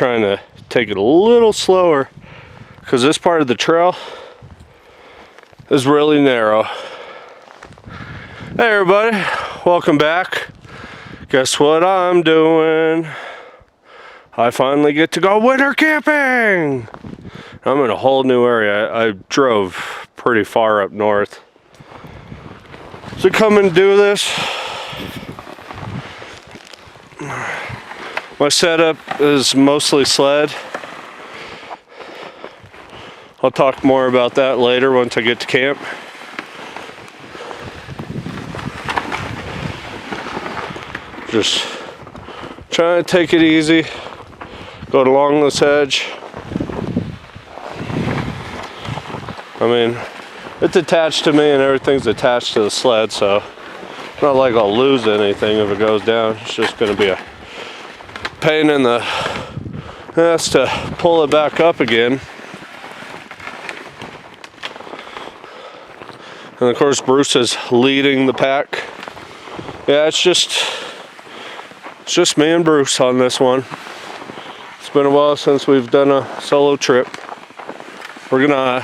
trying to take it a little slower because this part of the trail is really narrow. Hey everybody, welcome back. Guess what I'm doing? I finally get to go winter camping. I'm in a whole new area. I drove pretty far up north to come and do this. My setup is mostly sled. I'll talk more about that later once I get to camp. Just trying to take it easy, go along this edge. I mean, it's attached to me and everything's attached to the sled, so it's not like I'll lose anything if it goes down. It's just going to be a pain in the ass to pull it back up again. And of course Bruce is leading the pack. Yeah, it's just me and Bruce on this one. It's been a while since we've done a solo trip. We're gonna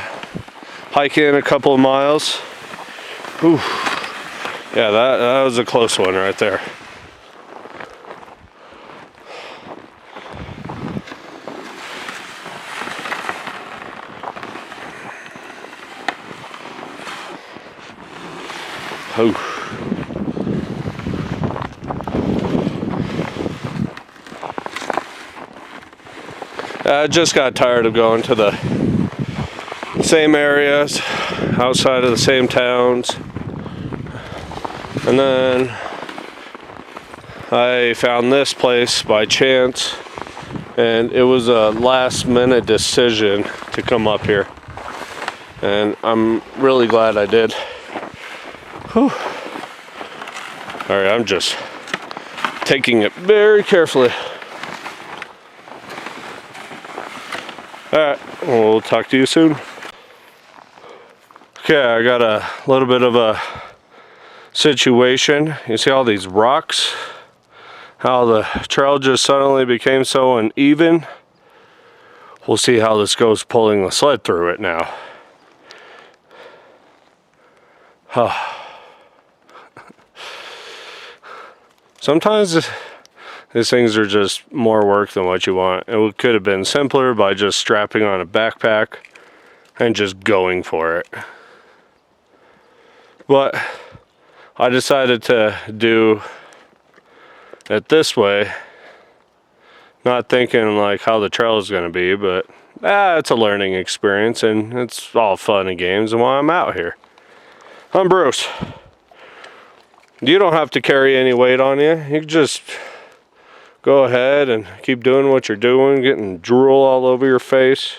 hike in a couple of miles. Whew. Yeah, that was a close one right there. Oh. I just got tired of going to the same areas, outside of the same towns. And then I found this place by chance, and it was a last minute decision to come up here. And I'm really glad I did. Whew. Alright, I'm just taking it very carefully. Alright, we'll talk to you soon. Okay, I got a little bit of a situation. You see all these rocks? How the trail just suddenly became so uneven. We'll see how this goes pulling the sled through it now. Sometimes these things are just more work than what you want. It could have been simpler by just strapping on a backpack and just going for it. But I decided to do it this way, not thinking like how the trail is going to be, but it's a learning experience and it's all fun and games and why I'm out here. I'm Bruce. You don't have to carry any weight on you. You can just go ahead and keep doing what you're doing, getting drool all over your face.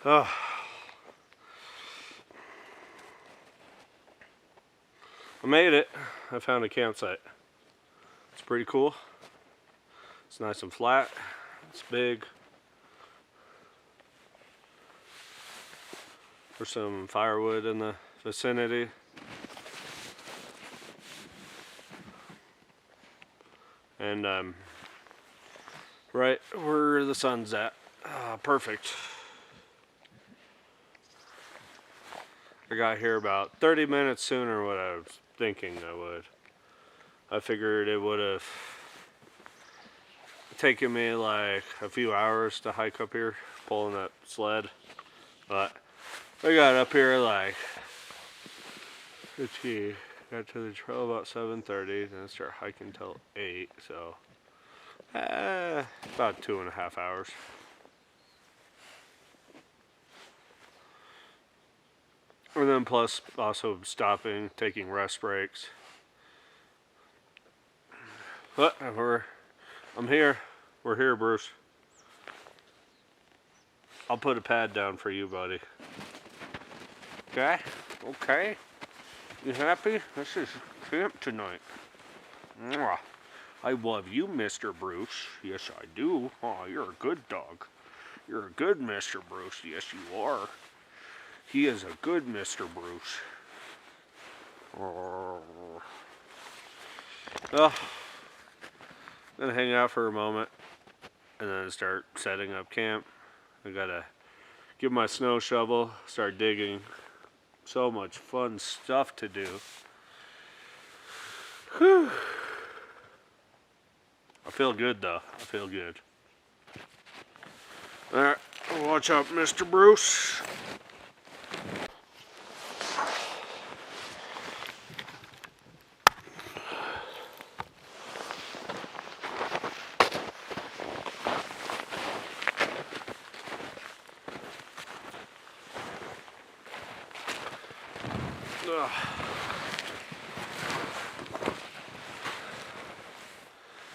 Oh. I made it. I found a campsite. It's pretty cool. It's nice and flat. It's big. There's some firewood in the vicinity. And right where the sun's at. Perfect. I got here about 30 minutes sooner than what I was thinking I would. I figured it would have taken me like a few hours to hike up here, pulling that sled. But I got up here like, let's see, got to the trail about 7:30, then I started hiking till 8, so about 2.5 hours. And then plus also stopping, taking rest breaks. But I'm here. We're here, Bruce. I'll put a pad down for you, buddy. Okay? Okay. You happy? This is camp tonight. Mwah. I love you, Mr. Bruce. Yes, I do. Oh, you're a good dog. You're a good Mr. Bruce. Yes, you are. He is a good Mr. Bruce. Oh. Well, I'm gonna hang out for a moment and then start setting up camp. I gotta get my snow shovel, start digging. So much fun stuff to do. Whew. I feel good though. I feel good. Alright, watch out, Mr. Bruce.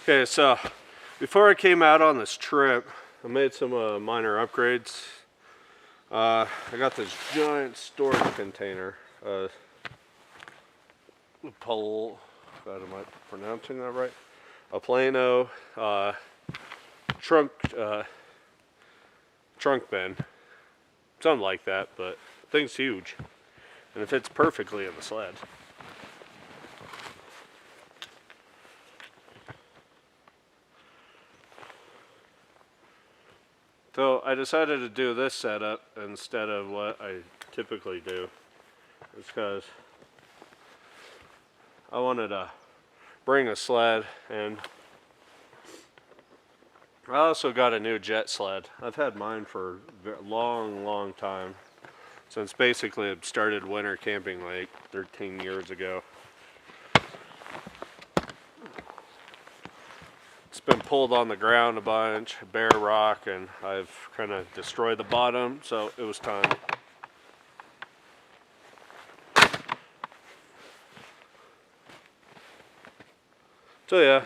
Okay, so before I came out on this trip, I made some minor upgrades. I got this giant storage container. Pole, God, am I pronouncing that right? A Plano trunk bin, something like that, but the thing's huge, and it fits perfectly in the sled. So I decided to do this setup instead of what I typically do. It's because I wanted to bring a sled, and I also got a new jet sled. I've had mine for a long time, since basically I started winter camping like 13 years ago. It's been pulled on the ground a bunch, bare rock, and I've kind of destroyed the bottom, so it was time. So yeah,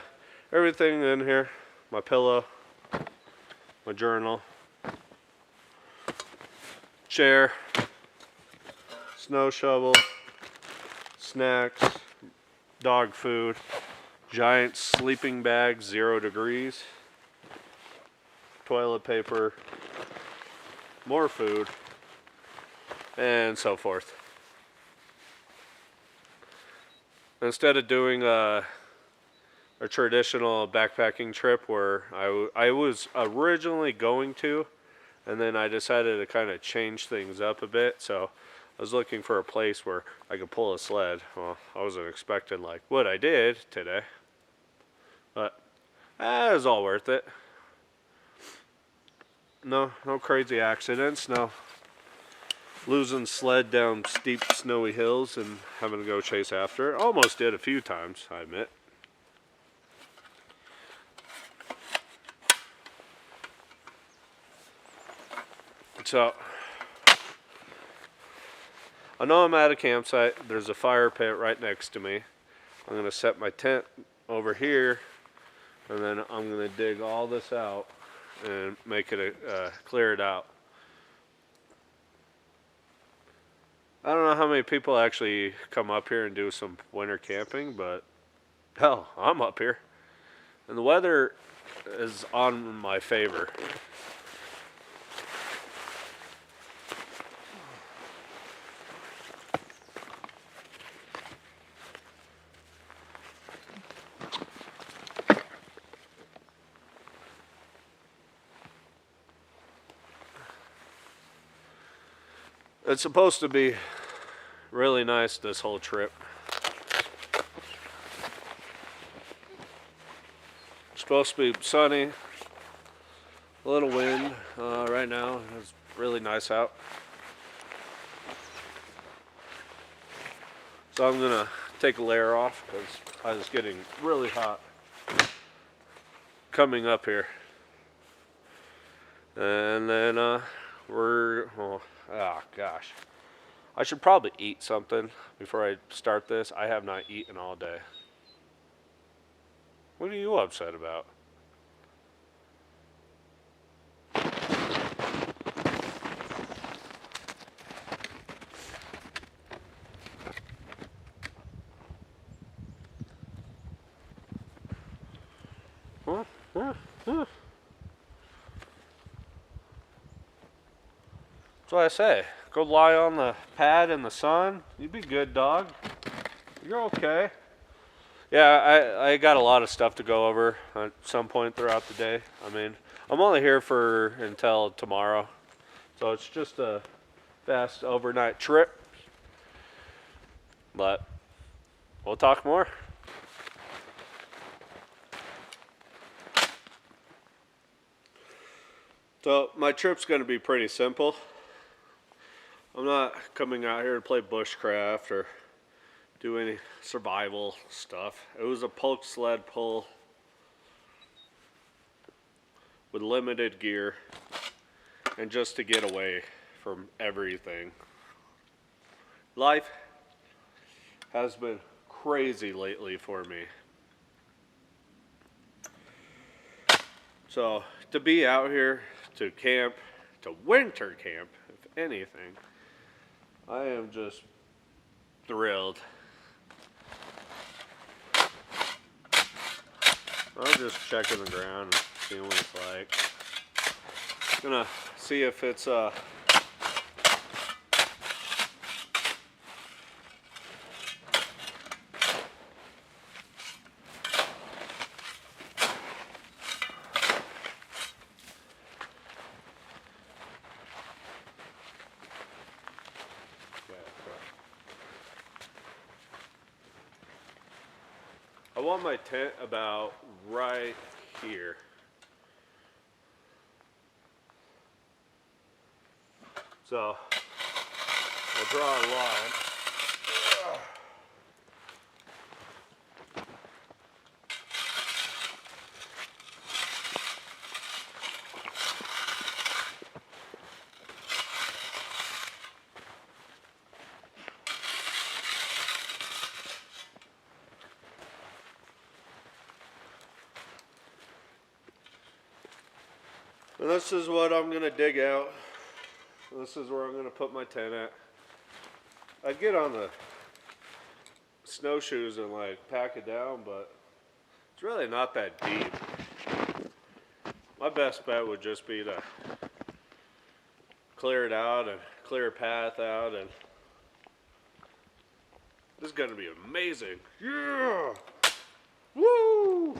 everything in here, my pillow, my journal, chair, snow shovel, snacks, dog food, giant sleeping bag, 0 degrees, toilet paper, more food, and so forth. Instead of doing a traditional backpacking trip where I was originally going to, and then I decided to kind of change things up a bit, so I was looking for a place where I could pull a sled. Well, I wasn't expecting like what I did today, but it was all worth it. No crazy accidents, no losing sled down steep snowy hills and having to go chase after it. Almost did a few times, I admit. So, I know I'm at a campsite. There's a fire pit right next to me. I'm going to set my tent over here, and then I'm going to dig all this out and make it clear it out. I don't know how many people actually come up here and do some winter camping, but hell, I'm up here. And the weather is on my favor. It's supposed to be really nice this whole trip. It's supposed to be sunny, a little wind right now. It's really nice out. So I'm gonna take a layer off because I was getting really hot coming up here. And then oh gosh. I should probably eat something before I start this. I have not eaten all day. What are you upset about? That's what I say. Go lie on the pad in the sun. You'd be good, dog. You're okay. Yeah, I got a lot of stuff to go over at some point throughout the day. I mean, I'm only here until tomorrow. So it's just a fast overnight trip. But we'll talk more. So my trip's going to be pretty simple. I'm not coming out here to play bushcraft or do any survival stuff. It was a Pulk Sled pull with limited gear and just to get away from everything. Life has been crazy lately for me. So to be out here, to camp, to winter camp, if anything, I am just thrilled. I'm just checking the ground and seeing what it's like. Gonna see if it's I want my tent about right here. So I'll draw a line. And this is what I'm gonna dig out. This is where I'm gonna put my tent at. I'd get on the snowshoes and like pack it down, but it's really not that deep. My best bet would just be to clear it out and clear a path out, and this is gonna be amazing. Yeah! Woo!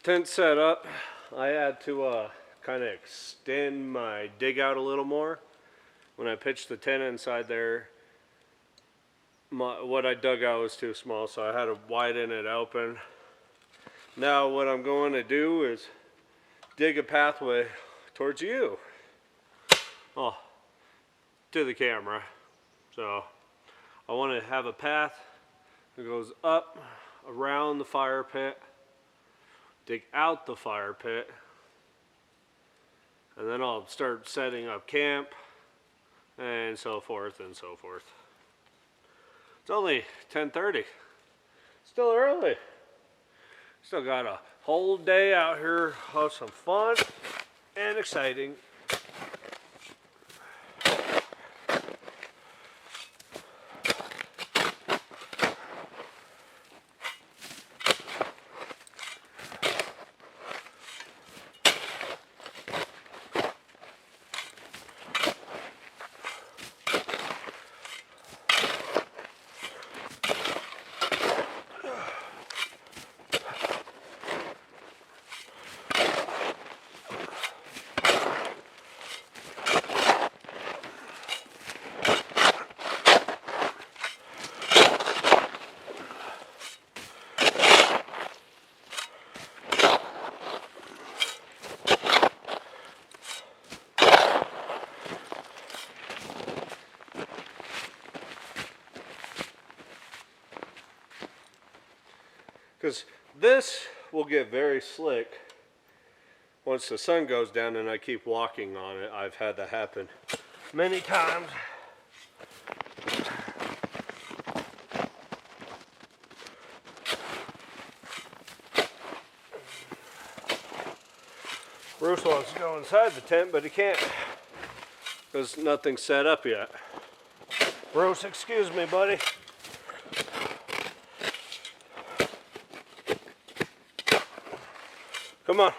Tent set up, I had to kind of extend my dig out a little more. When I pitched the tent inside there, what I dug out was too small, so I had to widen it open. Now what I'm going to do is dig a pathway towards you. Oh, to the camera. So I want to have a path that goes up around the fire pit, dig out the fire pit, and then I'll start setting up camp and so forth and so forth. It's only 10:30. Still early. Still got a whole day out here of some fun and exciting. Because this will get very slick once the sun goes down and I keep walking on it. I've had that happen many times. Bruce wants to go inside the tent, but he can't because nothing's set up yet. Bruce, excuse me, buddy. Come on.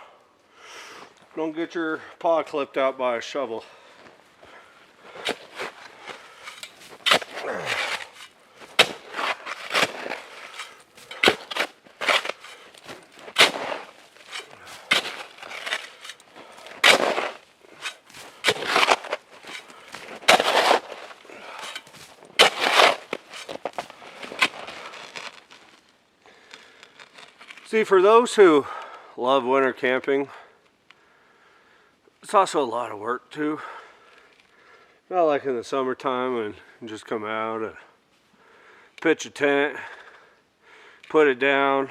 Don't get your paw clipped out by a shovel. See, for those who love winter camping, it's also a lot of work too. Not like in the summertime when you just come out and pitch a tent, put it down,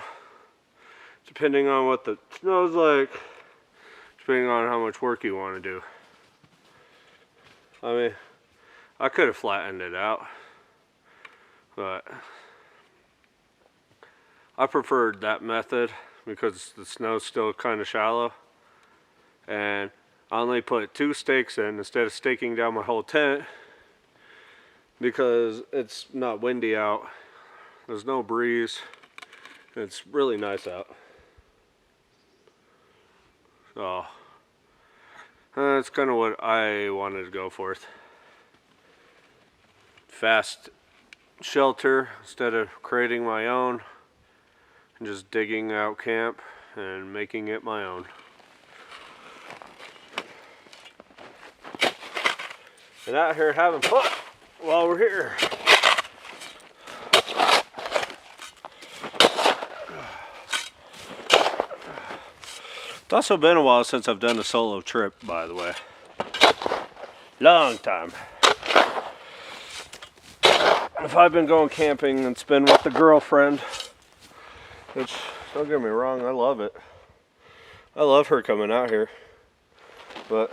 depending on what the snow's like, depending on how much work you want to do. I mean, I could have flattened it out, but I preferred that method because the snow's still kind of shallow, and I only put 2 stakes in instead of staking down my whole tent because it's not windy out, there's no breeze, it's really nice out. So that's kind of what I wanted to go for. Fast shelter instead of creating my own and just digging out camp and making it my own. And out here having fun while we're here. It's also been a while since I've done a solo trip, by the way. Long time. If I've been going camping, it's been with the girlfriend. Which, don't get me wrong, I love it. I love her coming out here. But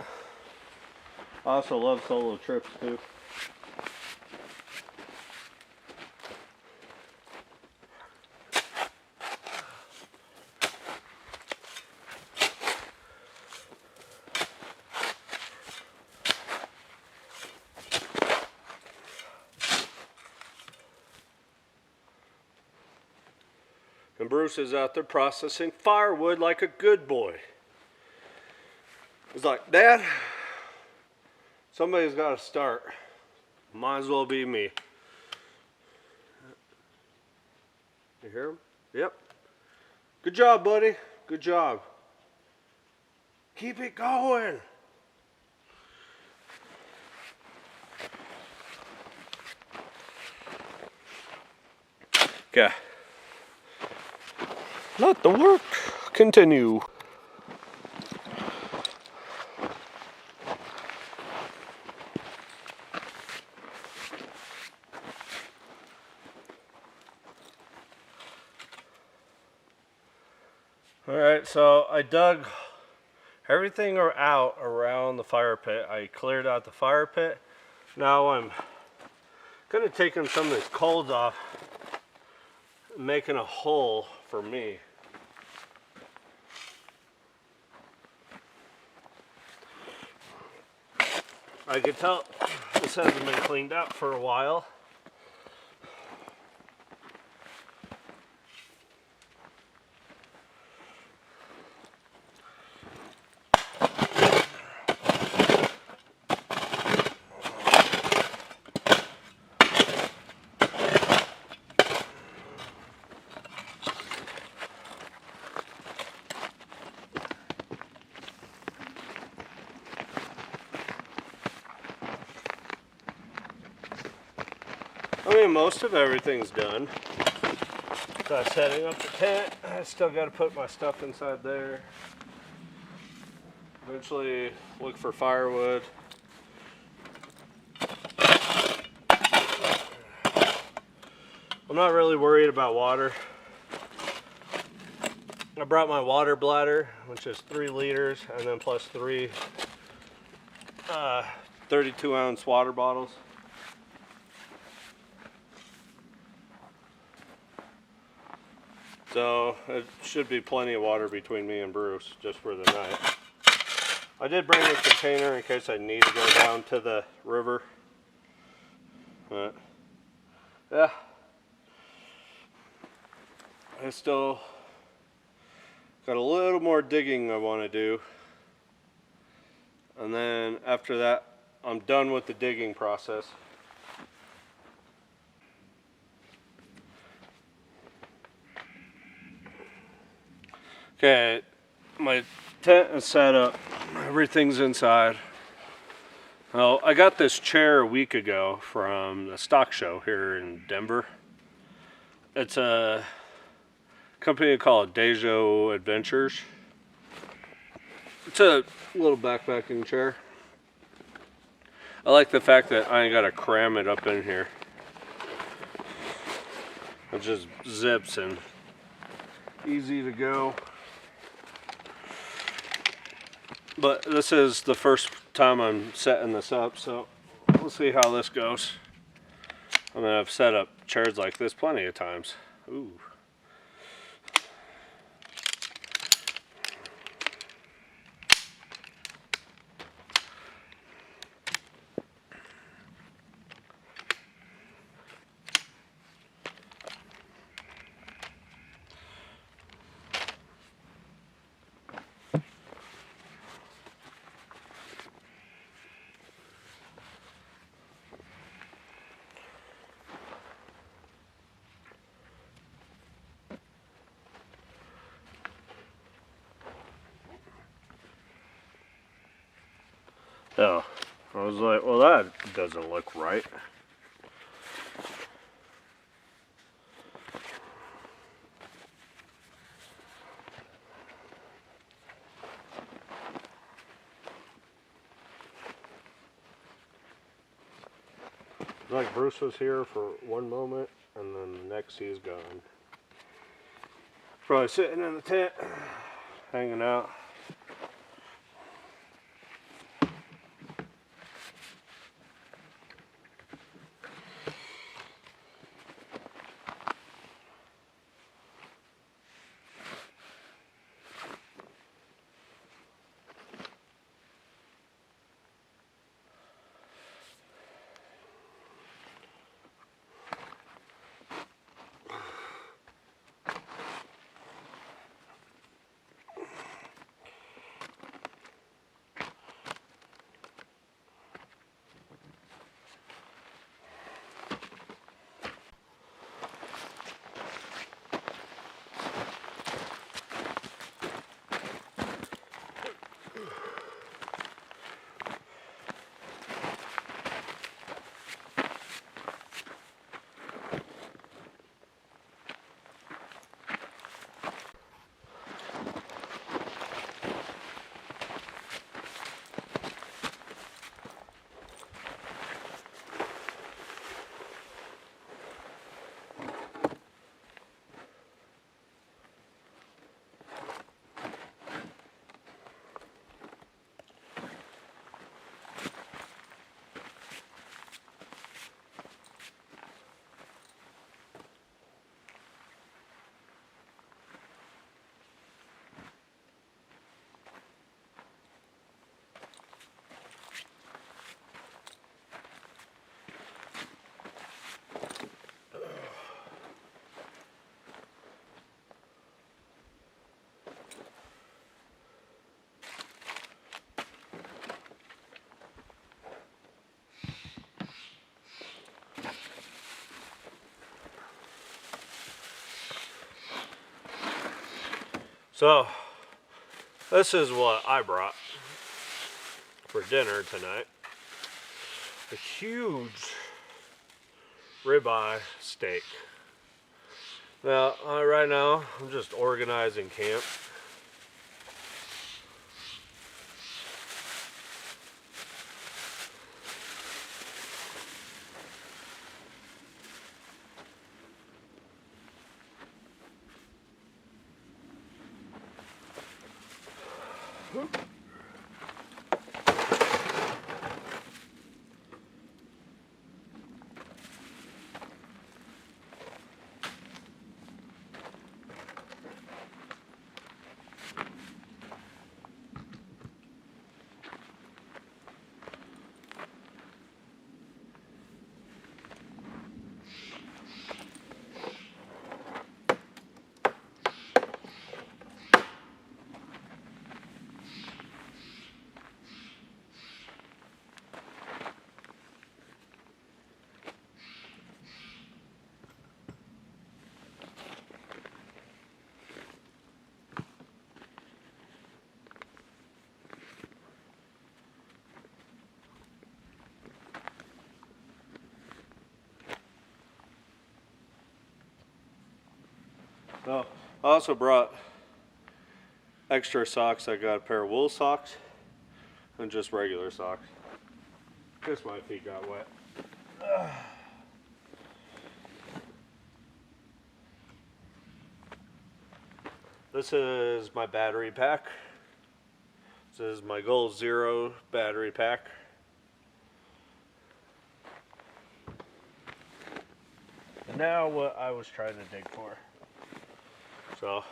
I also love solo trips too. And Bruce is out there processing firewood like a good boy. He's like, Dad, somebody's got to start. Might as well be me. You hear him? Yep. Good job, buddy. Good job. Keep it going. Okay. Let the work continue. Alright, so I dug everything out around the fire pit. I cleared out the fire pit. Now I'm gonna take some of these coals off, making a hole for me. I could tell this hasn't been cleaned up for a while. I mean, most of everything's done. So I'm setting up the tent. I still got to put my stuff inside there. Eventually look for firewood. I'm not really worried about water. I brought my water bladder, which is 3 liters, and then plus 3 32-ounce water bottles. So it should be plenty of water between me and Bruce just for the night. I did bring a container in case I need to go down to the river. But yeah, I still got a little more digging I want to do. And then after that, I'm done with the digging process. Okay, my tent is set up. Everything's inside. Well, I got this chair a week ago from the stock show here in Denver. It's a company called Dejo Adventures. It's a little backpacking chair. I like the fact that I ain't got to cram it up in here. It just zips and easy to go. But this is the first time I'm setting this up, so we'll see how this goes. I mean, I've set up chairs like this plenty of times. Ooh. Oh, I was like, well, that doesn't look right. Like Bruce was here for one moment, and then the next he's gone. Probably sitting in the tent, hanging out. So, this is what I brought for dinner tonight. A huge ribeye steak. Now, right now, I'm just organizing camp. So, I also brought extra socks. I got a pair of wool socks and just regular socks. Just my feet got wet. This is my battery pack. This is my Goal Zero battery pack. And now what I was trying to dig for. So,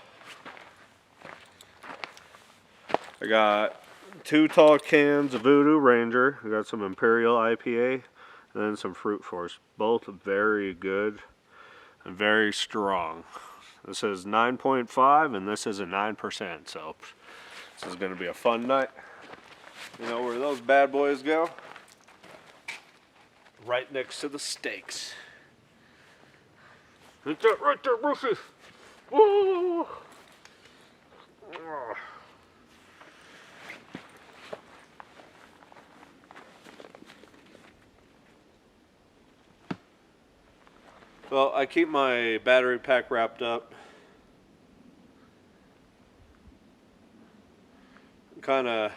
I got 2 tall cans of Voodoo Ranger. I got some Imperial IPA and then some Fruit Force. Both very good and very strong. This is 9.5 and this is a 9%. So, this is going to be a fun night. You know where those bad boys go? Right next to the steaks. Hit that right there, Brucey. Woo! Well, I keep my battery pack wrapped up. Kind of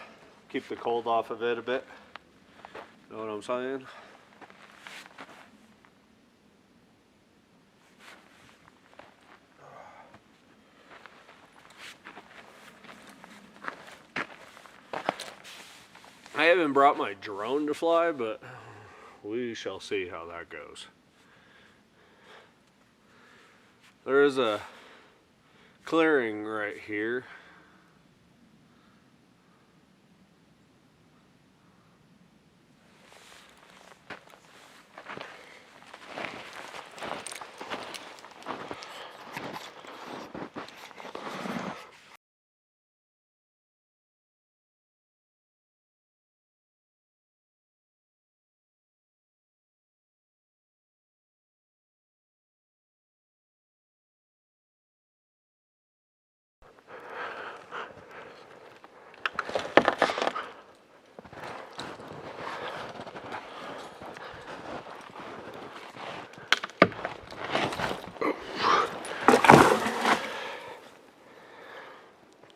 keep the cold off of it a bit. Know what I'm saying? I haven't brought my drone to fly, but we shall see how that goes. There is a clearing right here.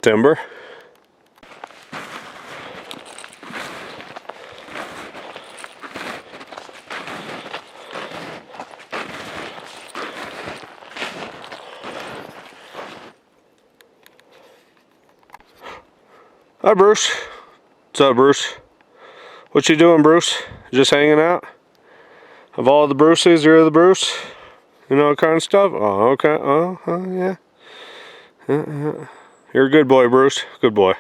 Timber. Hi, Bruce. What's up, Bruce? What you doing, Bruce? Just hanging out? Of all the Bruces, you're the Bruce? You know, kind of stuff? Oh, okay. Yeah. You're a good boy, Bruce. Good boy.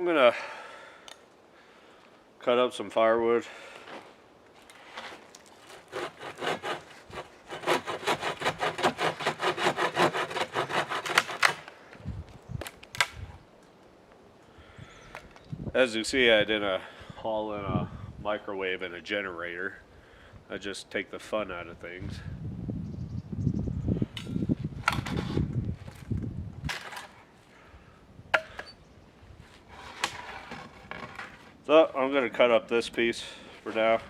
I'm gonna cut up some firewood. As you see, I didn't haul in a microwave and a generator. I just take the fun out of things. So I'm going to cut up this piece for now.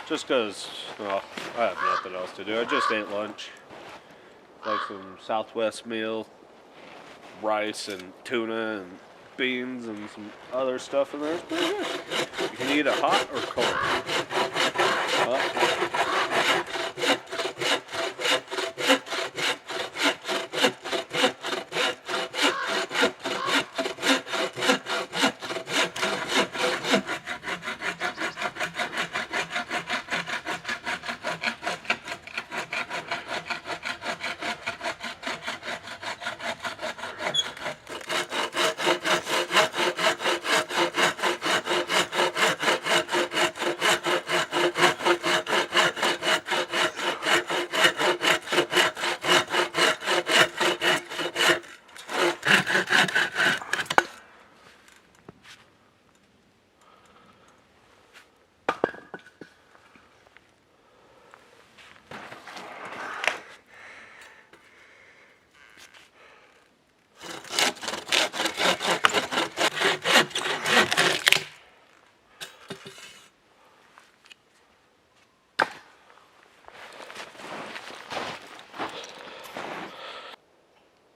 Just because, well, I have nothing else to do. I just ate lunch. Like some Southwest meal, rice and tuna and beans and some other stuff in there. It's pretty good. You can eat it hot or cold.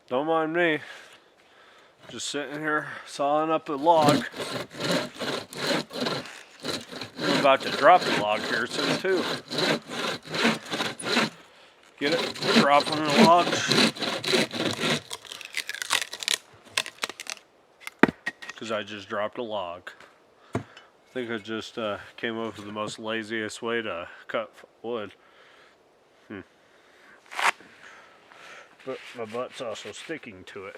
Don't mind me. Just sitting here sawing up a log. I'm about to drop the log here soon too. Get it? Dropping the log. Because I just dropped a log. I think I just came up with the most laziest way to cut wood. But my butt's also sticking to it.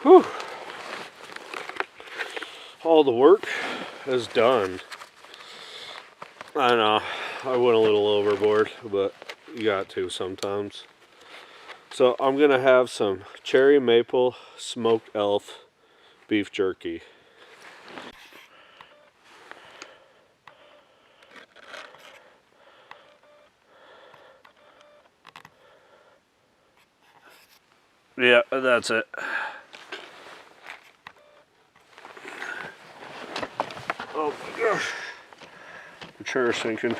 Whew. All the work is done. I know, I went a little overboard, but you got to sometimes. So I'm gonna have some cherry maple smoked elf beef jerky. Yeah, that's it. Oh my gosh. The chair's sinking.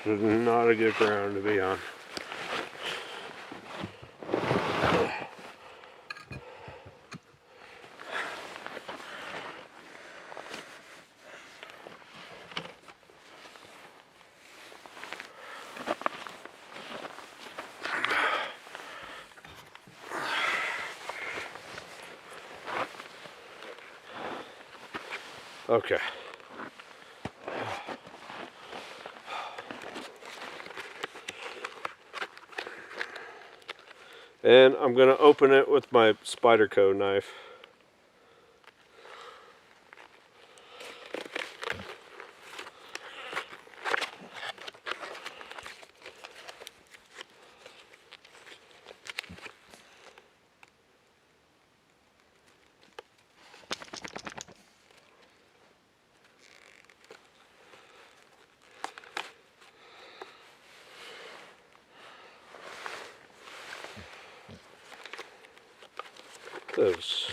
This is not a good ground to be on. Okay. And I'm gonna open it with my Spyderco knife. This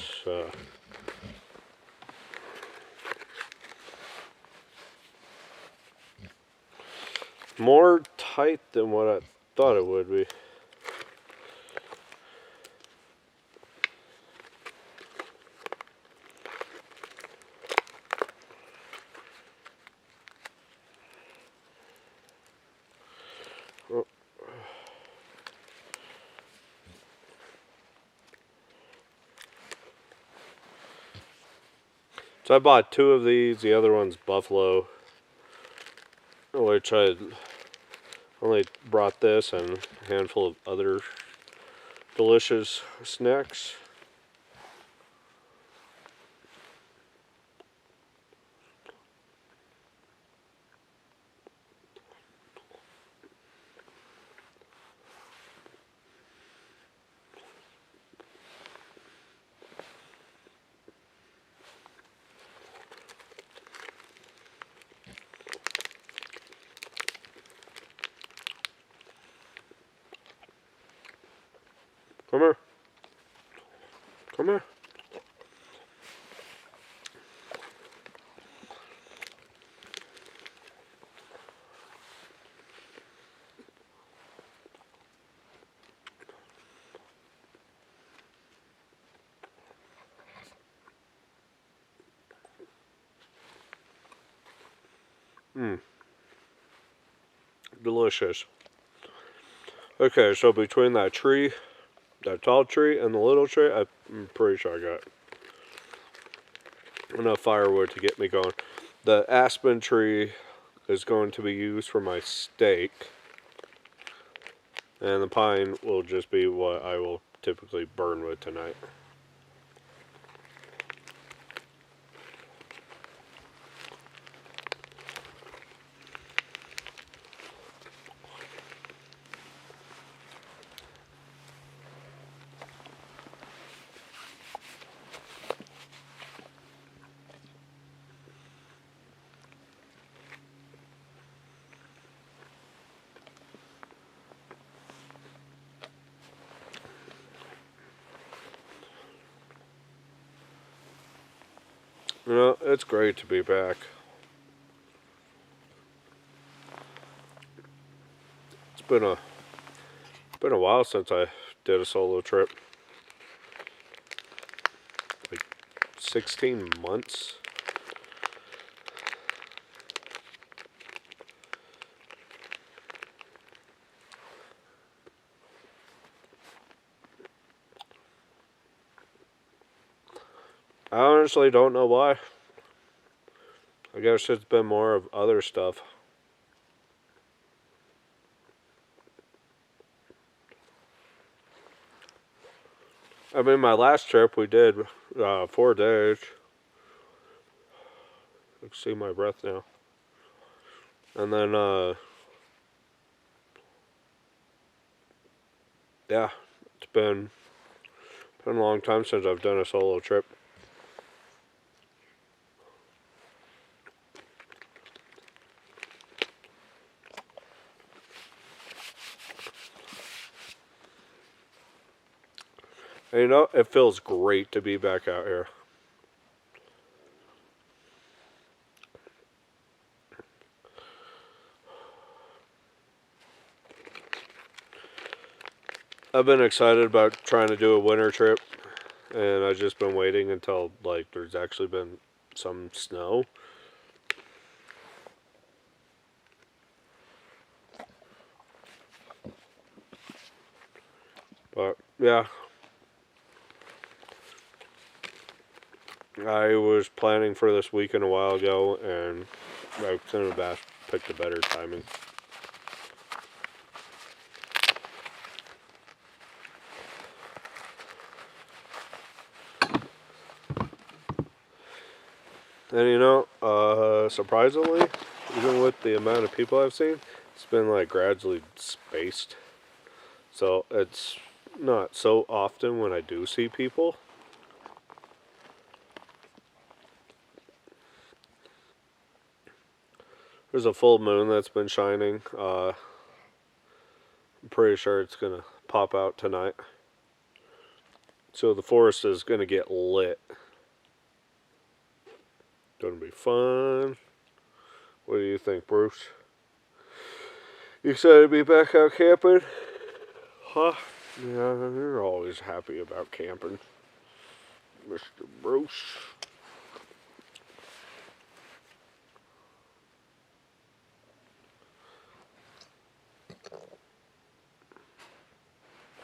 more tight than what I thought it would be. Oh. So I bought 2 of these, the other one's buffalo, which I only brought this and a handful of other delicious snacks. Come here. Come here. Delicious. Okay, so between that tree, that tall tree, and the little tree, I'm pretty sure I got enough firewood to get me going. The aspen tree is going to be used for my steak, and the pine will just be what I will typically burn with tonight. You know, it's great to be back. It's been a while since I did a solo trip. Like 16 months. I honestly don't know why. I guess it's been more of other stuff. I mean, my last trip we did 4 days. I can see my breath now. And then, yeah, it's been a long time since I've done a solo trip. And you know, it feels great to be back out here. I've been excited about trying to do a winter trip, and I've just been waiting until like there's actually been some snow. But yeah, I was planning for this weekend a while ago, and I couldn't have picked a better timing. And you know, surprisingly, even with the amount of people I've seen, it's been like gradually spaced. So it's not so often when I do see people. There's a full moon that's been shining. I'm pretty sure it's gonna pop out tonight. So the forest is gonna get lit. Gonna be fun. What do you think, Bruce? You excited to be back out camping? Huh? Yeah, you're always happy about camping, Mr. Bruce.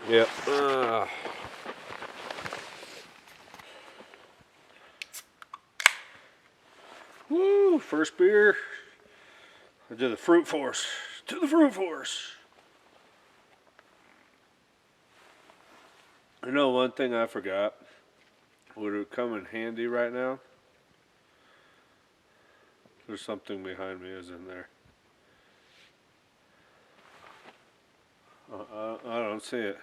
Yep. Woo! First beer. To the fruit force. To the fruit force. You know, one thing I forgot would come in handy right now. There's something behind me, isn't there? I don't see it.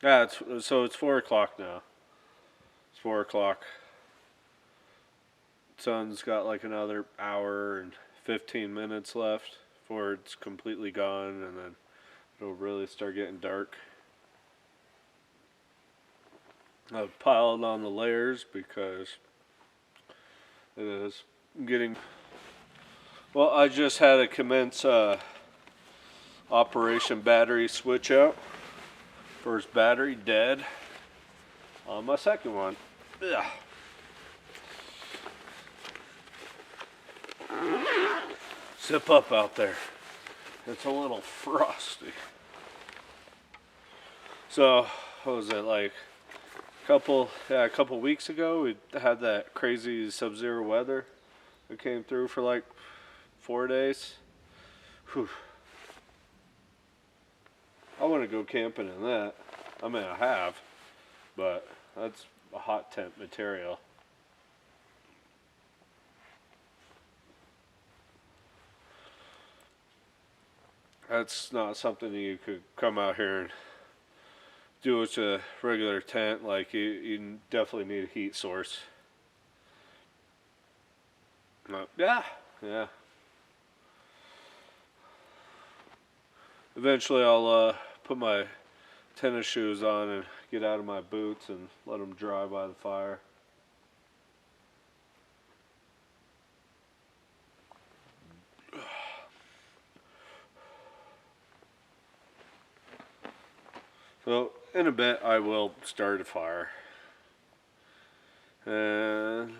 Yeah, it's 4 o'clock now. It's 4 o'clock. Sun's got like another hour and 15 minutes left before it's completely gone, and then it'll really start getting dark. I've piled on the layers because it is getting. Well, I just had to commence Operation Battery Switch Out. First battery dead on my second one. Ugh. Zip up out there. It's a little frosty. So, what was it, like a couple weeks ago? We had that crazy sub-zero weather that came through for like 4 days. Whew. I want to go camping in that. I mean, I have, but that's a hot temp material. That's not something you could come out here and do with a regular tent. Like, you definitely need a heat source. Yeah. Eventually I'll put my tennis shoes on and get out of my boots and let them dry by the fire. So in a bit I will start a fire. And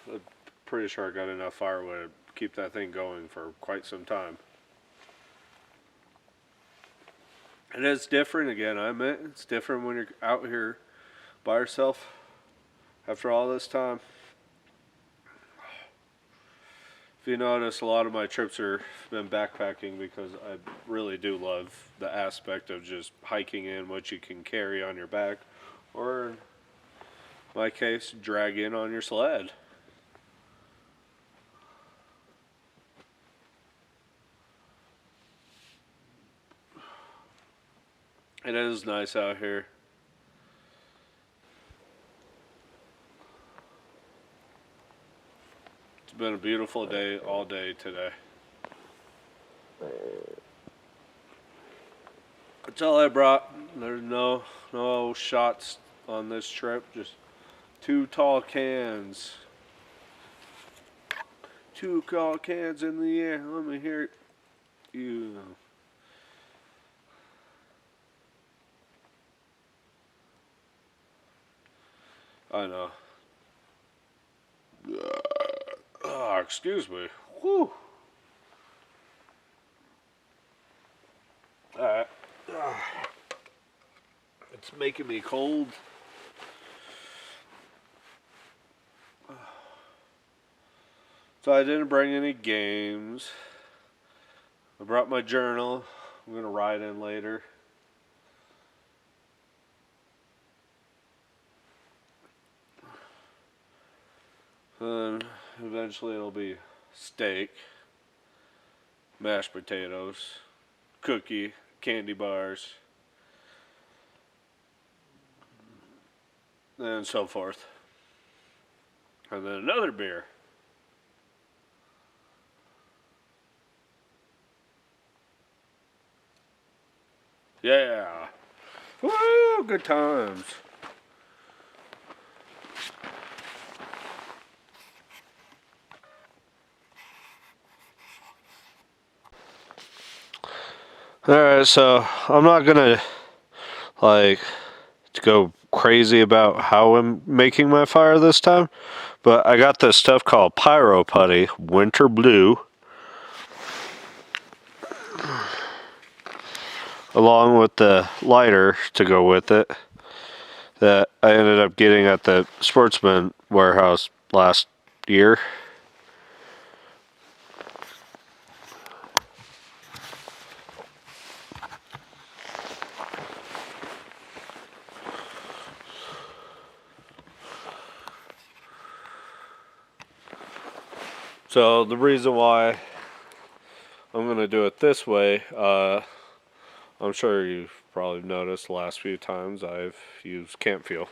I'm pretty sure I got enough firewood to keep that thing going for quite some time. And it's different again, I admit. It's different when you're out here by yourself after all this time. If you notice, a lot of my trips have been backpacking because I really do love the aspect of just hiking in what you can carry on your back, or in my case, drag in on your sled. It is nice out here. It's been a beautiful day all day today. That's all I brought. There's no shots on this trip. Just 2 tall cans. 2 tall cans in the air. Let me hear you. I know. Oh, excuse me. Whew. Alright. It's making me cold. So I didn't bring any games. I brought my journal. I'm going to write in later. Then eventually it'll be steak, mashed potatoes, cookie, candy bars, and so forth. And then another beer. Yeah. Woo, good times. Alright, so I'm not gonna like go crazy about how I'm making my fire this time, but I got this stuff called Pyro Putty Winter Blue, along with the lighter to go with it, that I ended up getting at the Sportsman warehouse last year. So the reason why I'm going to do it this way, I'm sure you've probably noticed the last few times I've used camp fuel.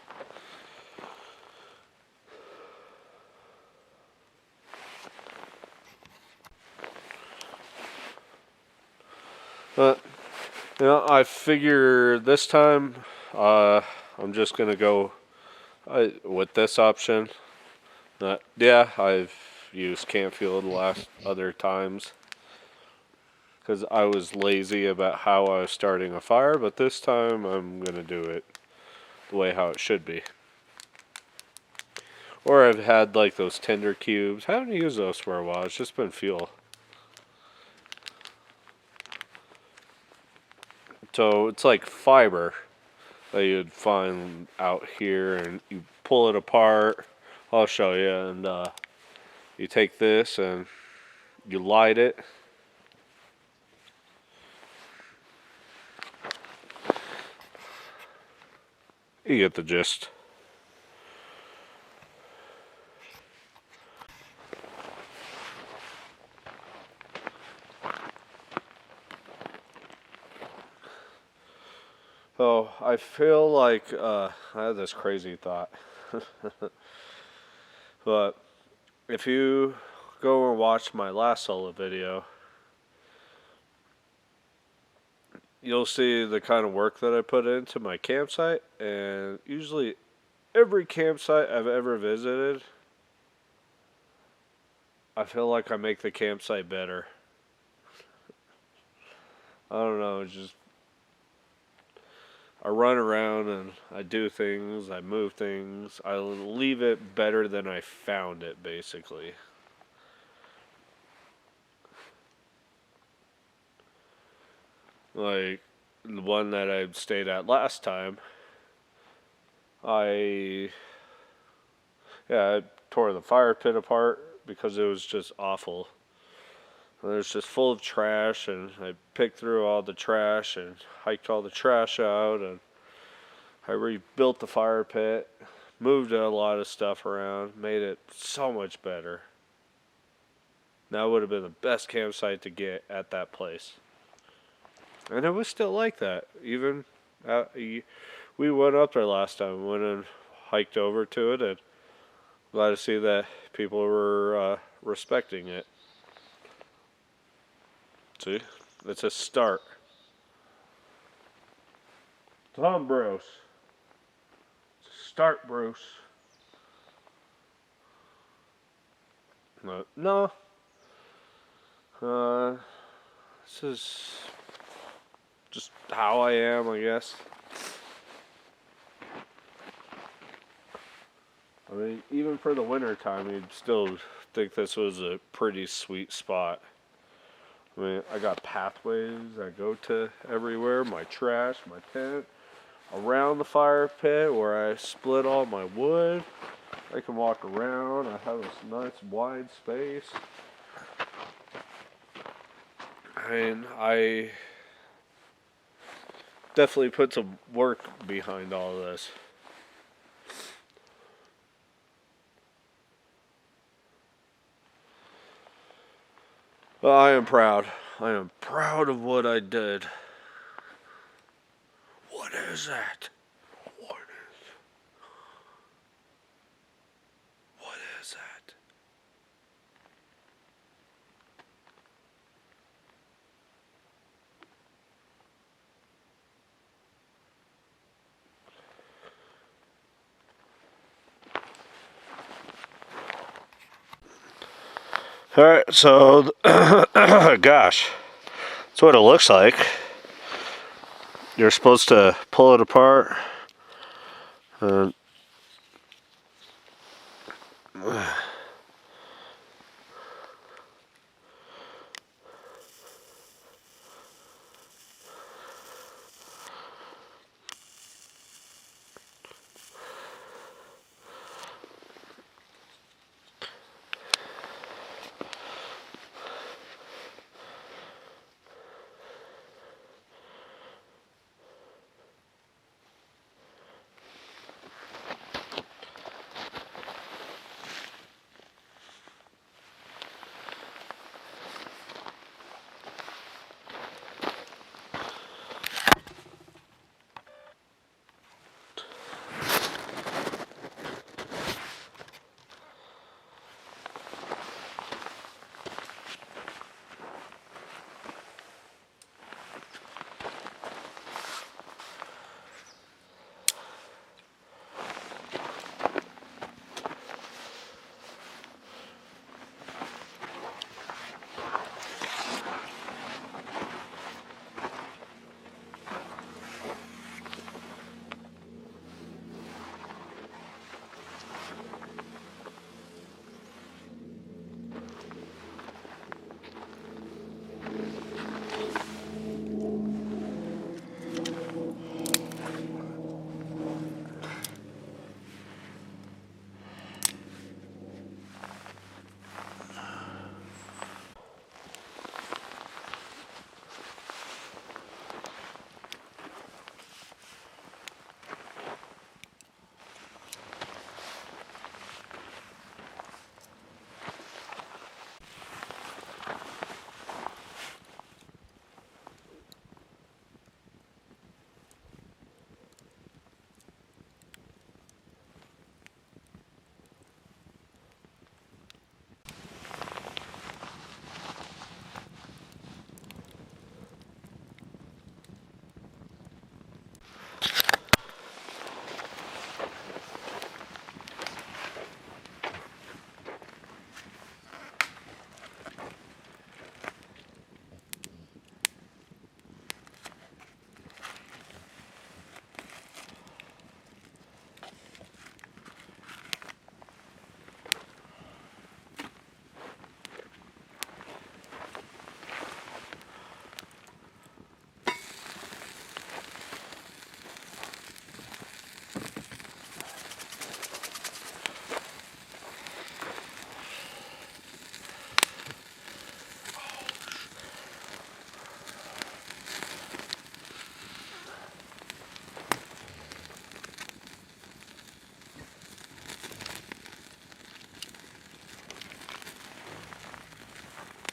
But, I figure this time I'm just going to go with this option. Yeah, I've used camp fuel the last other times because I was lazy about how I was starting a fire, but this time I'm going to do it the way how it should be. Or I've had like those tinder cubes. I haven't used those for a while. It's just been fuel. So it's like fiber that you'd find out here, and you pull it apart. I'll show you. And you take this and you light it. You get the gist. So I feel like I had this crazy thought. But if you go and watch my last solo video, you'll see the kind of work that I put into my campsite. And usually every campsite I've ever visited, I feel like I make the campsite better. I don't know, it's just I run around and I do things, I move things, I leave it better than I found it, basically. Like the one that I stayed at last time, I tore the fire pit apart because it was just awful. And it's just full of trash, and I picked through all the trash and hiked all the trash out, and I rebuilt the fire pit, moved a lot of stuff around, made it so much better. That would have been the best campsite to get at that place. And it was still like that. Even we went up there last time, went and hiked over to it, and glad to see that people were respecting it. See, it's a start. Tom Bruce. Start, Bruce. No. This is just how I am, I guess. I mean, even for the winter time, you'd still think this was a pretty sweet spot. I mean, I got pathways I go to everywhere, my trash, my tent, around the fire pit where I split all my wood. I can walk around, I have this nice wide space. I mean, I definitely put some work behind all of this. But I am proud. I am proud of what I did. What is that? What is that? Alright, so, gosh, that's what it looks like. You're supposed to pull it apart. And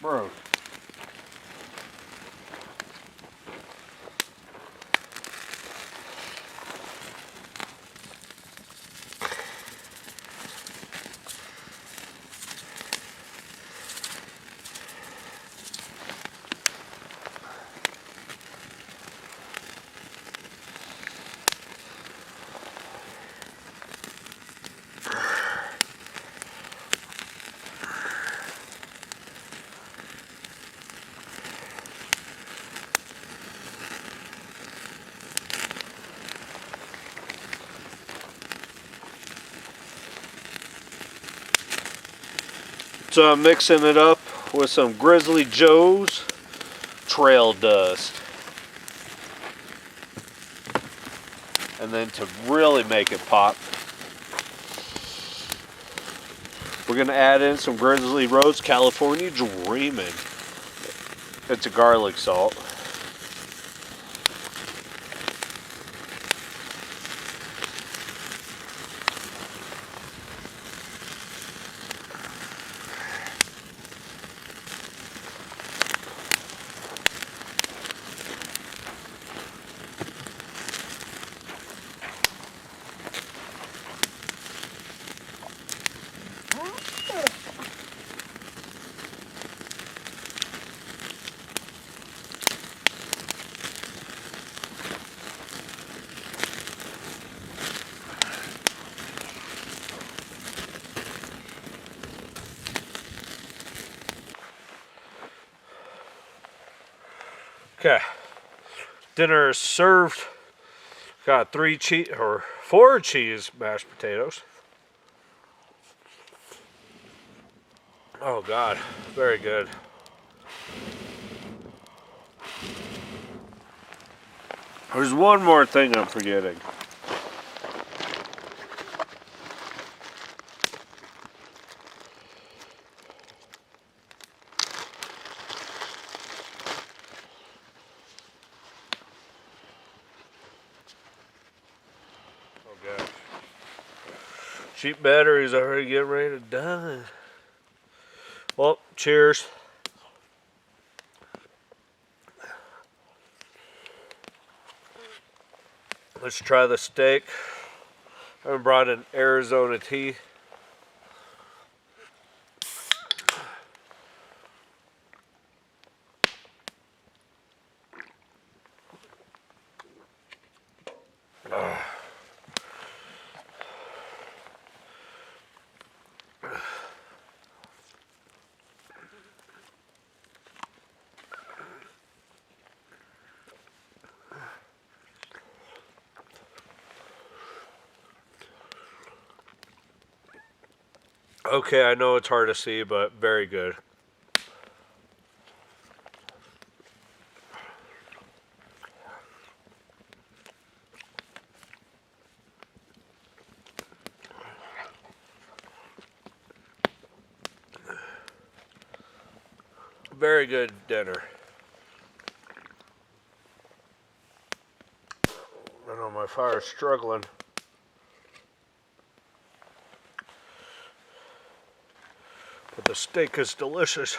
broke. So I'm mixing it up with some Grizzly Joe's trail dust. And then to really make it pop, we're going to add in some Grizzly Road's California Dreamin'. It's a garlic salt. Okay, dinner is served. Got 4 cheese mashed potatoes. Oh God, very good. There's one more thing I'm forgetting. Cheap batteries already getting ready to die. Well, cheers. Let's try the steak. I brought an Arizona tea. Okay, I know it's hard to see, but very good. Very good dinner. I know my fire's struggling. But the steak is delicious.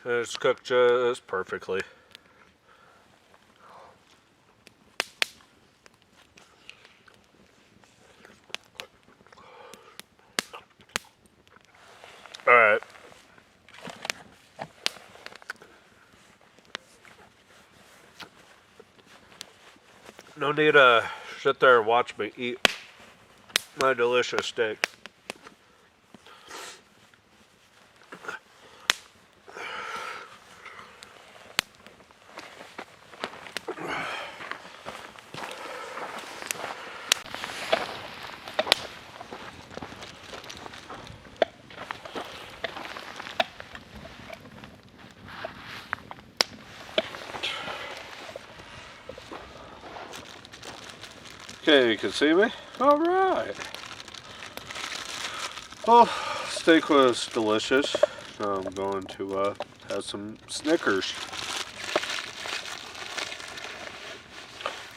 And it's cooked just perfectly. Alright. No need to sit there and watch me eat my delicious steak. Okay, you can see me? Alright. Well, steak was delicious. Now I'm going to have some Snickers.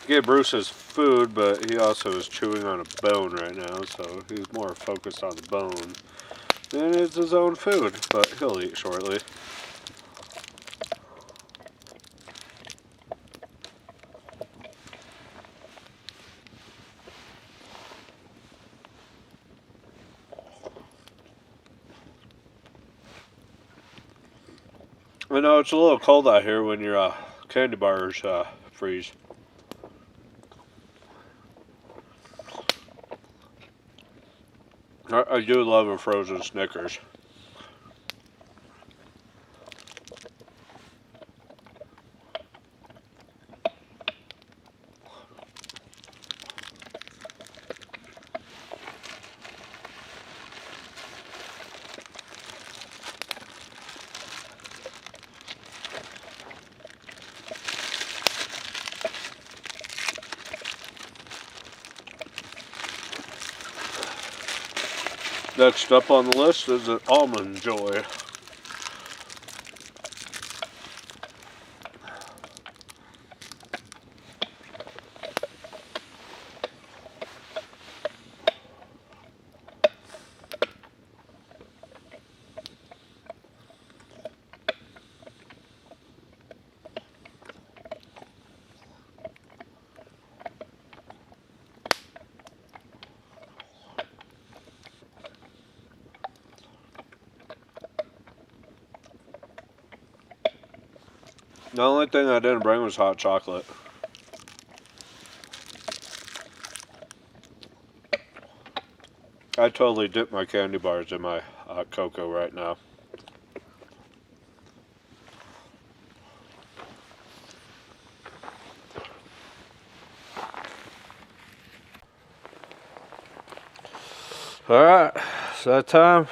gave Bruce his food, but he also is chewing on a bone right now, so he's more focused on the bone than it's his own food, but he'll eat shortly. I know it's a little cold out here when your candy bars freeze. I do love a frozen Snickers. Next up on the list is an Almond Joy. The only thing I didn't bring was hot chocolate. I totally dip my candy bars in my hot cocoa right now. Alright, it's that time.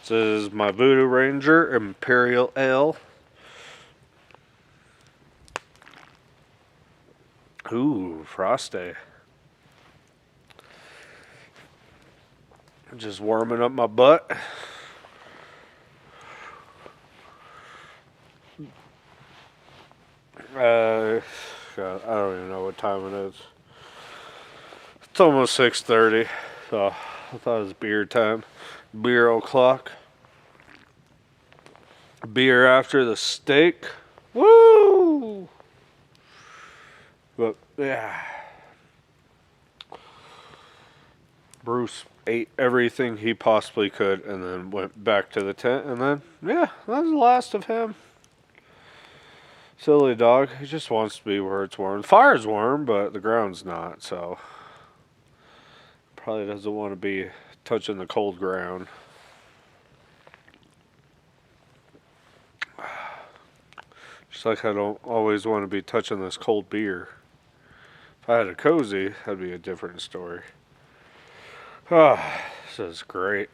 This is my Voodoo Ranger Imperial Ale. Ooh, frosty. Just warming up my butt. God, I don't even know what time it is. It's almost 6:30, so I thought it was beer time. Beer o'clock. Beer after the steak. Woo! But yeah, Bruce ate everything he possibly could and then went back to the tent, and then yeah, that was the last of him. Silly dog. He just wants to be where it's warm. The fire's warm, but the ground's not, so probably doesn't want to be touching the cold ground. Just like I don't always want to be touching this cold beer. If I had a cozy, that'd be a different story. Ah, this is great.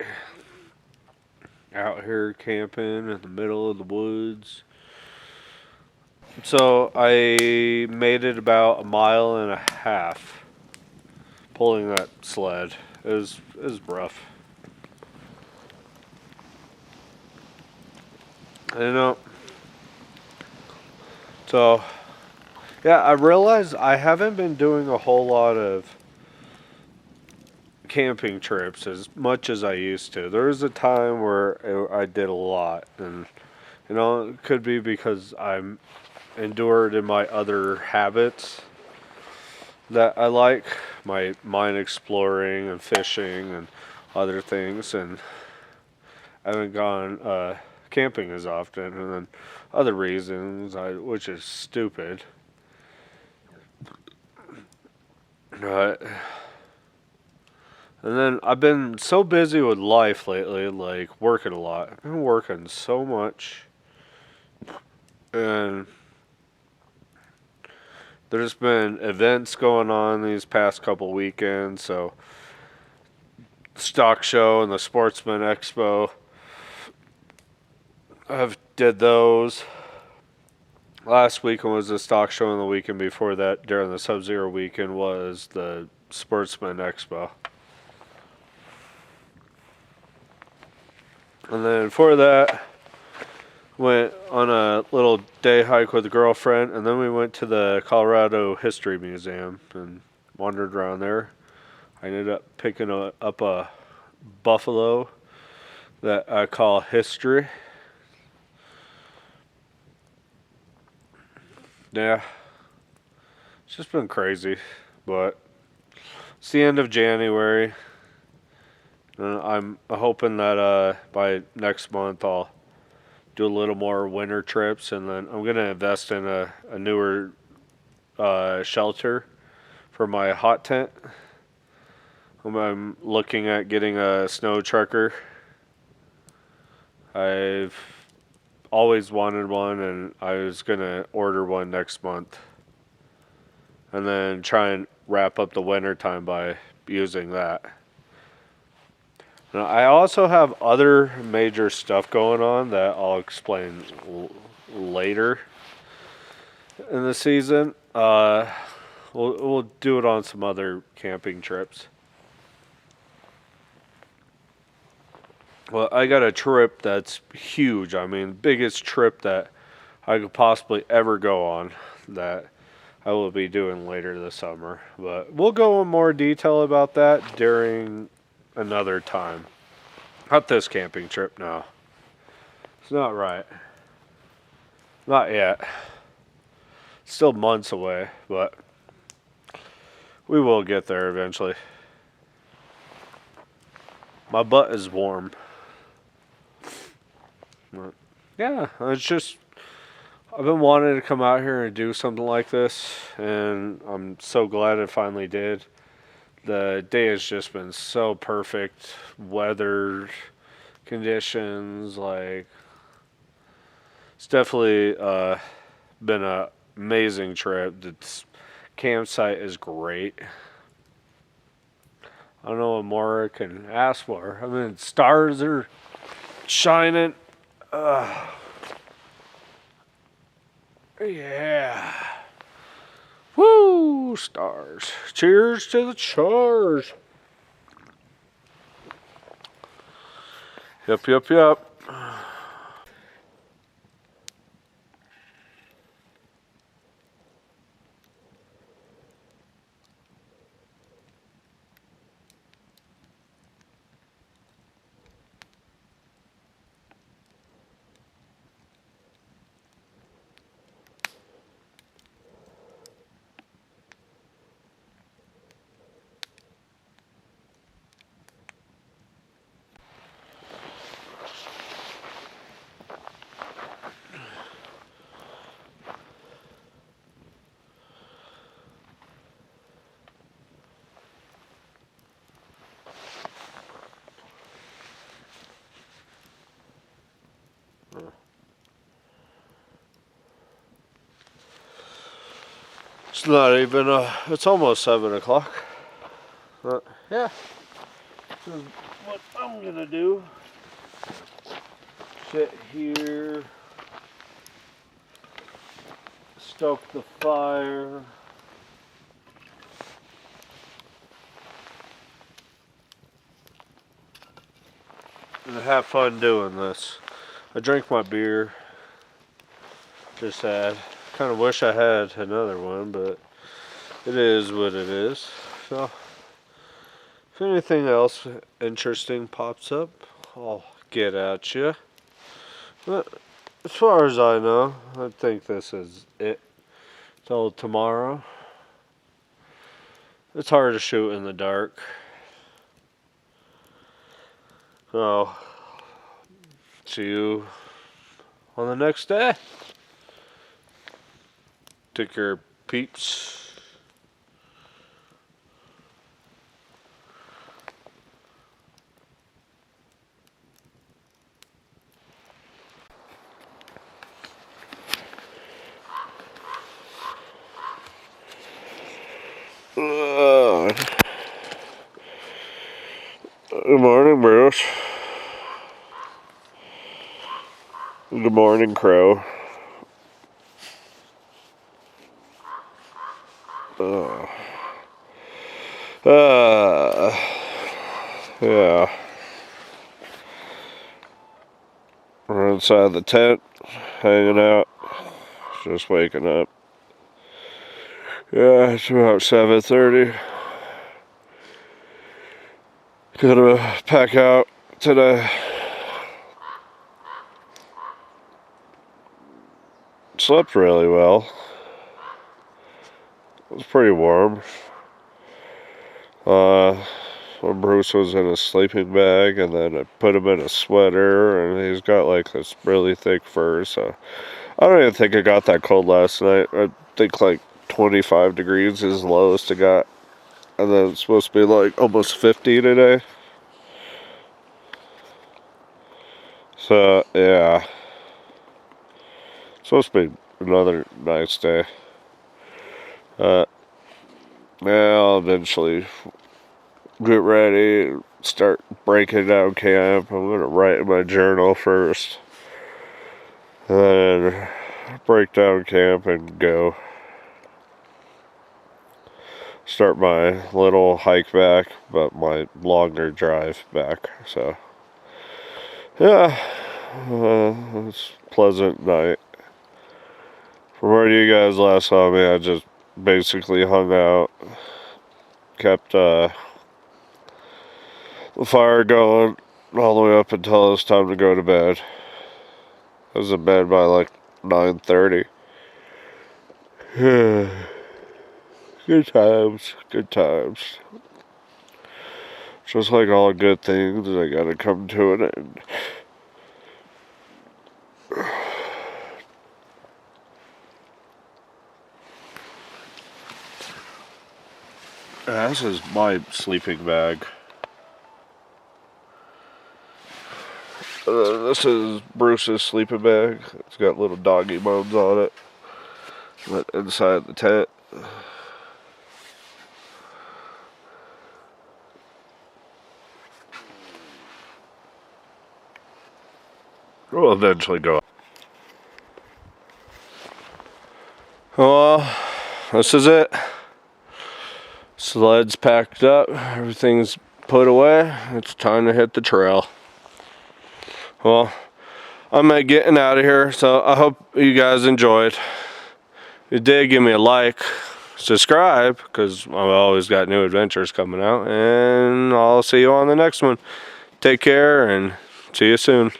Out here camping in the middle of the woods. So I made it about 1.5 miles pulling that sled. It was rough. You know. So yeah, I realized I haven't been doing a whole lot of camping trips as much as I used to. There was a time where I did a lot, and you know, it could be because I'm endured in my other habits that I like, my mine exploring and fishing and other things, and I haven't gone camping as often, and then other reasons, which is stupid. But and then I've been so busy with life lately, like working a lot. I've been working so much, and there's been events going on these past couple weekends. So, Stock Show and the Sportsman Expo, I've did those. Last weekend was the Stock Show, and the weekend before that, during the Sub-Zero weekend, was the Sportsman Expo. And then for that, Went on a little day hike with a girlfriend, and then we went to the Colorado History Museum and wandered around there. I ended up picking up a buffalo that I call History. Yeah, it's just been crazy, but it's the end of January. And I'm hoping that by next month I'll do a little more winter trips, and then I'm gonna invest in a newer shelter for my hot tent. I'm looking at getting a snow trucker. I've always wanted one, and I was gonna order one next month, and then try and wrap up the winter time by using that. Now, I also have other major stuff going on that I'll explain later in the season. We'll do it on some other camping trips. Well, I got a trip that's huge. I mean, biggest trip that I could possibly ever go on that I will be doing later this summer. But we'll go in more detail about that during another time. Not this camping trip, no. It's not right. Not yet. Still months away, but we will get there eventually. My butt is warm. Yeah, it's just, I've been wanting to come out here and do something like this, and I'm so glad I finally did. The day has just been so perfect. Weather, conditions, like, it's definitely been an amazing trip. The campsite is great. I don't know what more I can ask for. I mean, stars are shining. Yeah. Woo, stars. Cheers to the stars. Yep, yep, yep. It's not even, it's almost 7 o'clock. Yeah. This is what I'm gonna do. Sit here. Stoke the fire. And have fun doing this. I drank my beer. Just sad. Kind of wish I had another one, but it is what it is. So, if anything else interesting pops up, I'll get at you. But as far as I know, I think this is it till tomorrow. It's hard to shoot in the dark. So, see you on the next day. Take care, peeps. Good morning, Bruce. Good morning, Crow. Yeah. We're inside the tent. hanging out, just waking up. Yeah, it's about 7:30. Gotta pack out today. Slept really well. It was pretty warm. When Bruce was in a sleeping bag, and then I put him in a sweater, and he's got like this really thick fur, so I don't even think it got that cold last night. I think like 25 degrees is the lowest it got, and then it's supposed to be like almost 50 today. So yeah, it's supposed to be another nice day. Yeah, I'll eventually get ready, start breaking down camp. I'm gonna write in my journal first, and then break down camp and go start my little hike back, but my longer drive back. So yeah, it's a pleasant night. From where you guys last saw me, I just basically hung out, kept the fire going all the way up until it's time to go to bed. I was in bed by like 9:30. Good times, good times. Just like all good things, they gotta come to an end. This is my sleeping bag. This is Bruce's sleeping bag. It's got little doggy bones on it. But inside the tent. We'll eventually go. Well, this is it. Sled's packed up. Everything's put away. It's time to hit the trail. Well, I'm getting out of here, so I hope you guys enjoyed. If you did, give me a like, subscribe, because I've always got new adventures coming out, and I'll see you on the next one. Take care, and see you soon.